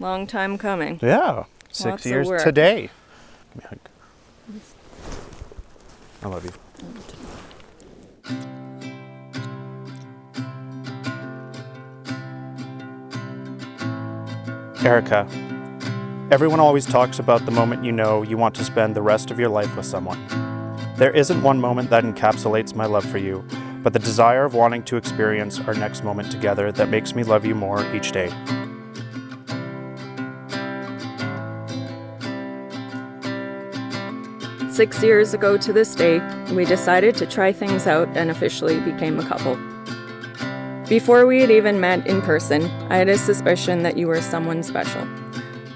Long time coming. Yeah, 6 years today. Give me a hug. I love you. Erika, everyone always talks about the moment you know you want to spend the rest of your life with someone. There isn't one moment that encapsulates my love for you, but the desire of wanting to experience our next moment together that makes me love you more each day. Six years ago to this day, we decided to try things out and officially became a couple. Before we had even met in person, I had a suspicion that you were someone special.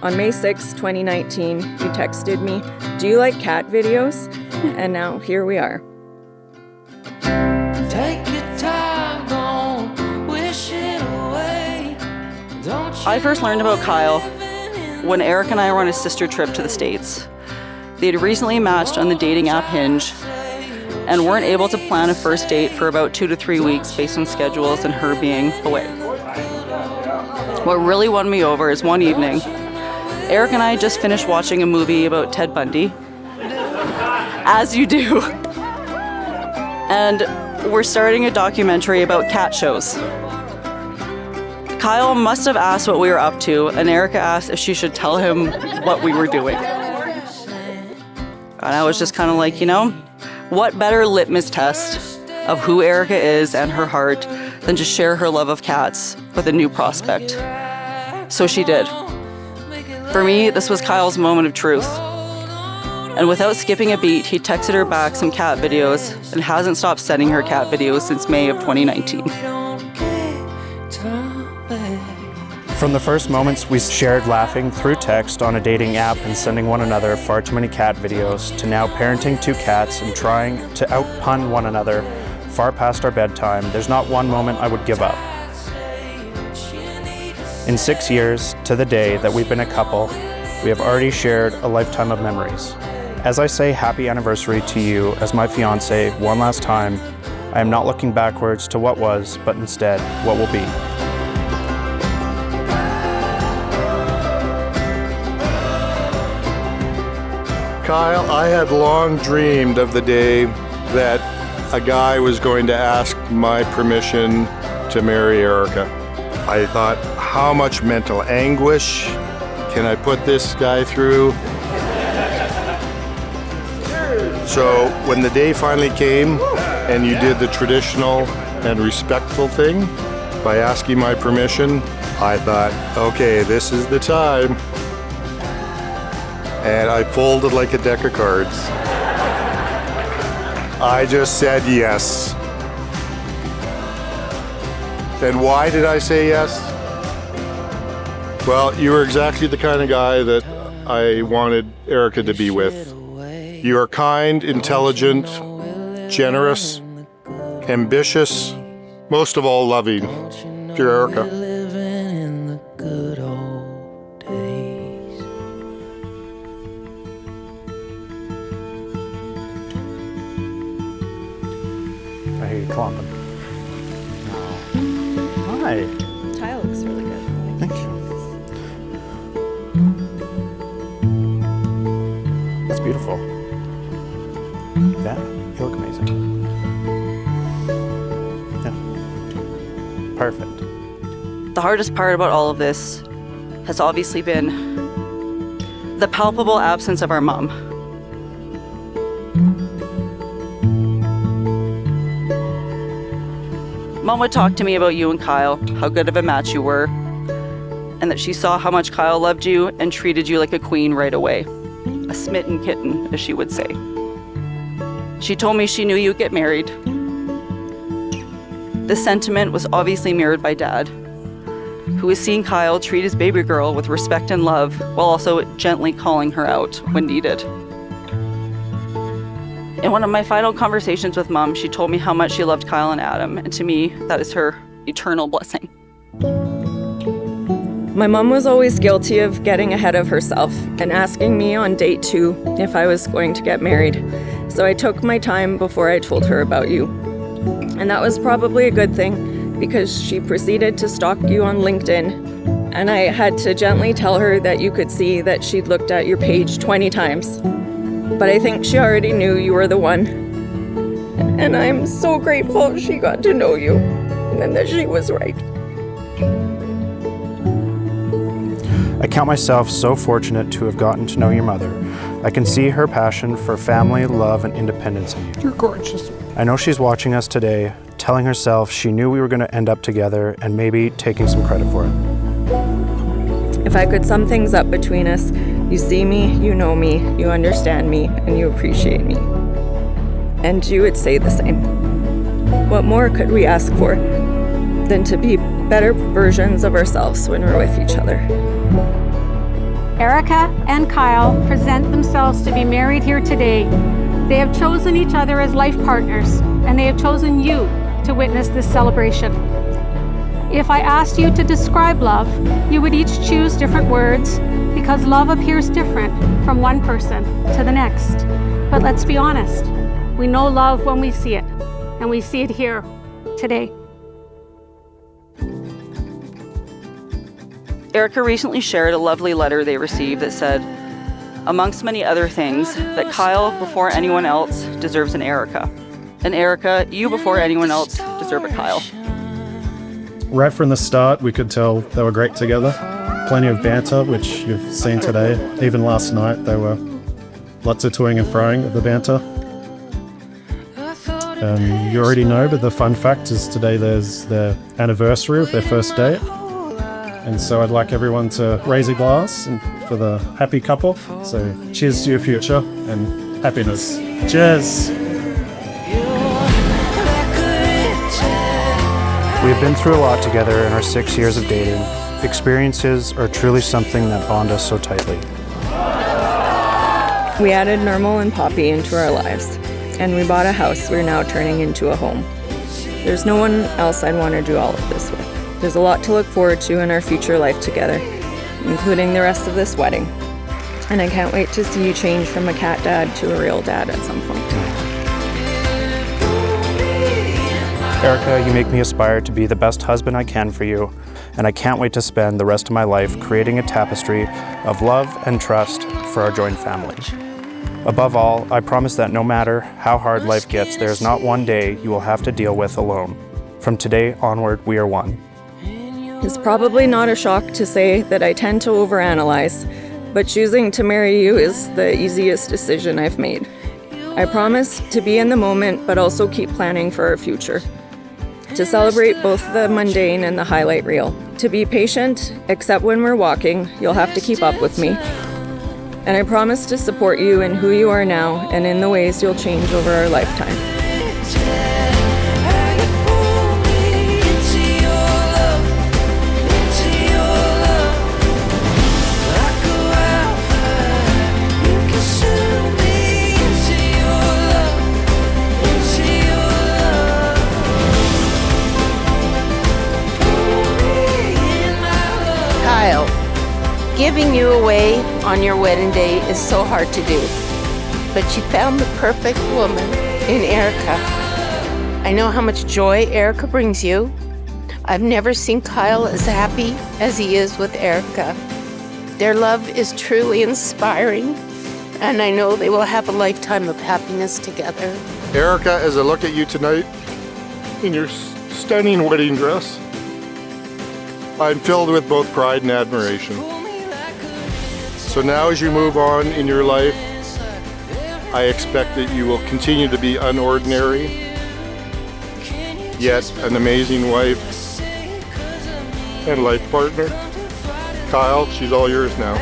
On May 6, 2019, you texted me, "Do you like cat videos?" And now here we are. Take your time, don't wish it away. I first learned about Kyle when Eric and I were on a sister trip to the States. They had recently matched on the dating app Hinge and weren't able to plan a first date for about 2 to 3 weeks based on schedules and her being away. What really won me over is one evening, Eric and I just finished watching a movie about Ted Bundy, as you do, and we're starting a documentary about cat shows. Kyle must have asked what we were up to, and Erika asked if she should tell him what we were doing. And I was just kind of like, what better litmus test of who Erika is and her heart than to share her love of cats with a new prospect? So she did. For me, this was Kyle's moment of truth. And without skipping a beat, he texted her back some cat videos and hasn't stopped sending her cat videos since May of 2019. From the first moments we shared laughing through text on a dating app and sending one another far too many cat videos, to now parenting 2 cats and trying to outpun one another far past our bedtime, there's not one moment I would give up. In 6 years, to the day that we've been a couple, we have already shared a lifetime of memories. As I say happy anniversary to you as my fiancé one last time, I am not looking backwards to what was, but instead what will be. Kyle, I had long dreamed of the day that a guy was going to ask my permission to marry Erika. I thought, how much mental anguish can I put this guy through? So when the day finally came and you did the traditional and respectful thing by asking my permission, I thought, okay, this is the time. And I folded like a deck of cards. I just said yes. And why did I say yes? Well, you were exactly the kind of guy that I wanted Erika to be with. You are kind, intelligent, generous, ambitious, most of all loving. Dear Erika. I hear you clomping. Oh. Hi. Tile looks really good. Thank you. That's beautiful. Yeah, you look amazing. Yeah. Perfect. The hardest part about all of this has obviously been the palpable absence of our mom. Mom would talk to me about you and Kyle, how good of a match you were, and that she saw how much Kyle loved you and treated you like a queen right away. A smitten kitten, as she would say. She told me she knew you'd get married. This sentiment was obviously mirrored by Dad, who was seeing Kyle treat his baby girl with respect and love while also gently calling her out when needed. In one of my final conversations with Mom, she told me how much she loved Kyle and Adam, and to me, that is her eternal blessing. My mom was always guilty of getting ahead of herself and asking me on date 2 if I was going to get married. So I took my time before I told her about you. And that was probably a good thing, because she proceeded to stalk you on LinkedIn and I had to gently tell her that you could see that she'd looked at your page 20 times. But I think she already knew you were the one. And I'm so grateful she got to know you and that she was right. I count myself so fortunate to have gotten to know your mother. I can see her passion for family, love, and independence in you. You're gorgeous. I know she's watching us today, telling herself she knew we were going to end up together and maybe taking some credit for it. If I could sum things up between us, you see me, you know me, you understand me, and you appreciate me. And you would say the same. What more could we ask for than to be better versions of ourselves when we're with each other? Erika and Kyle present themselves to be married here today. They have chosen each other as life partners, and they have chosen you to witness this celebration. If I asked you to describe love, you would each choose different words because love appears different from one person to the next. But let's be honest, we know love when we see it, and we see it here today. Erika recently shared a lovely letter they received that said, amongst many other things, that Kyle, before anyone else, deserves an Erika. And Erika, you before anyone else deserve a Kyle. Right from the start, we could tell they were great together. Plenty of banter, which you've seen today. Even last night, there were lots of toing and froing of the banter. You already know, but the fun fact is today there's the anniversary of their first date. And so I'd like everyone to raise a glass and for the happy couple. So cheers to your future and happiness. Cheers. We've been through a lot together in our 6 years of dating. Experiences are truly something that bond us so tightly. We added Normal and Poppy into our lives, and we bought a house we're now turning into a home. There's no one else I'd want to do all of this with. There's a lot to look forward to in our future life together, including the rest of this wedding. And I can't wait to see you change from a cat dad to a real dad at some point. Erika, you make me aspire to be the best husband I can for you, and I can't wait to spend the rest of my life creating a tapestry of love and trust for our joint family. Above all, I promise that no matter how hard life gets, there is not one day you will have to deal with alone. From today onward, we are one. It's probably not a shock to say that I tend to overanalyze, but choosing to marry you is the easiest decision I've made. I promise to be in the moment, but also keep planning for our future. To celebrate both the mundane and the highlight reel. To be patient, except when we're walking, you'll have to keep up with me. And I promise to support you in who you are now and in the ways you'll change over our lifetime. Giving you away on your wedding day is so hard to do, but you found the perfect woman in Erika. I know how much joy Erika brings you. I've never seen Kyle as happy as he is with Erika. Their love is truly inspiring, and I know they will have a lifetime of happiness together. Erika, as I look at you tonight in your stunning wedding dress, I'm filled with both pride and admiration. So now as you move on in your life, I expect that you will continue to be unordinary, yet an amazing wife and life partner. Kyle, she's all yours now.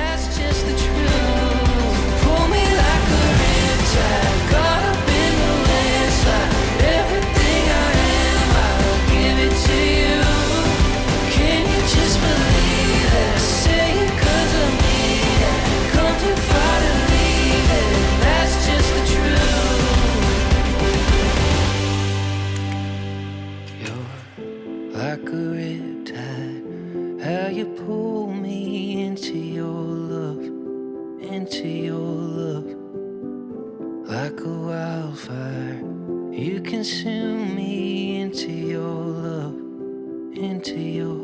Like a riptide, how you pull me into your love, like a wildfire. You consume me into your love, into your